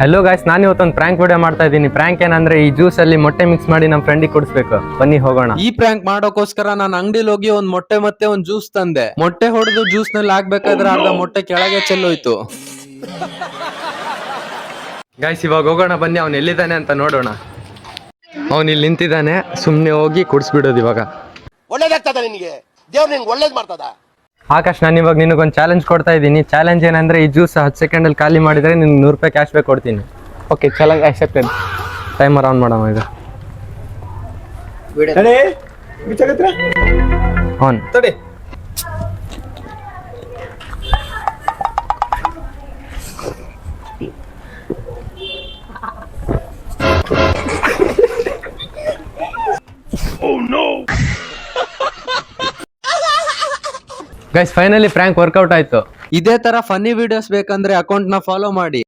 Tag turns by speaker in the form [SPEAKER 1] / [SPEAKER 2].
[SPEAKER 1] Hello guys, ನಾನು ಇವತ್ತೊಂದು prank video ಮಾಡ್ತಾ ಇದ್ದೀನಿ. ಪ್ರ್ಯಾಂಕ್ ಏನಂದ್ರೆ ಈ ಜ್ಯೂಸ್ ಅಲ್ಲಿ ಮೊಟ್ಟೆ ಮಿಕ್ಸ್ ಮಾಡಿ ನಮ್ಮ ಫ್ರೆಂಡಿಗೆ ಕೊಡಿಸ್ಬೇಕು. ಬನ್ನಿ ಹೋಗೋಣ.
[SPEAKER 2] ಈ ಪ್ರ್ಯಾಂಕ್ ಮಾಡೋಕೋಸ್ಕರ ನಾನು ಅಂಗಡಿಲಿ ಹೋಗಿ ಒಂದ್ ಮೊಟ್ಟೆ ಮತ್ತೆ ಒಂದ್ ಜ್ಯೂಸ್ ತಂದೆ. ಮೊಟ್ಟೆ ಹೊಡೆದು ಜ್ಯೂಸ್ ನಲ್ಲಿ ಹಾಕ್ಬೇಕಾದ್ರೆ ಅರ್ಧ ಮೊಟ್ಟೆ ಕೆಳಗೆ ಚೆಲ್ಲೋಯ್ತು.
[SPEAKER 1] ಗಾಯ್ಸ್ ಇವಾಗ ಹೋಗೋಣ ಬನ್ನಿ, ಅವ್ನು ಎಲ್ಲಿದ್ದಾನೆ ಅಂತ ನೋಡೋಣ. ಅವ್ನು ಇಲ್ಲಿ ನಿಂತಿದ್ದಾನೆ, ಸುಮ್ಮನೆ ಹೋಗಿ ಕುಡಿಸ್ಬಿಡೋದು ಇವಾಗ.
[SPEAKER 3] ಒಳ್ಳೇದಾಗ್ತದ ನಿನಗೆ, ದೇವ್ರು ನಿನ್ಗೆ ಒಳ್ಳೇದ್ ಮಾಡ್ತದ.
[SPEAKER 1] ಆಕಾಶ್, ನಾನು ಇವಾಗ ನಿನಗೊಂದು ಚಾಲೆಂಜ್ ಕೊಡ್ತಾ ಇದ್ದೀನಿ. ಚಾಲೆಂಜ್ ಏನಂದ್ರೆ ಈ ಜ್ಯೂಸ್ 10 ಸೆಕೆಂಡಲ್ಲಿ ಖಾಲಿ ಮಾಡಿದ್ರೆ ನಿನ್ಗೆ 100 ರೂಪಾಯಿ ಕ್ಯಾಶ್ ಬ್ಯಾಕ್ ಕೊಡ್ತೀನಿ.
[SPEAKER 4] Okay, challenge accepted.
[SPEAKER 1] Timer on ಮಾಡೋಣ ಈಗ. On. Guys finally prank work out ಆಯ್ತು.
[SPEAKER 2] ಇದೇ ತರ ಫನ್ನಿ ವಿಡಿಯೋಸ್ ಬೇಕಂದ್ರೆ ಅಕೌಂಟ್ ನ ಫಾಲೋ ಮಾಡಿ.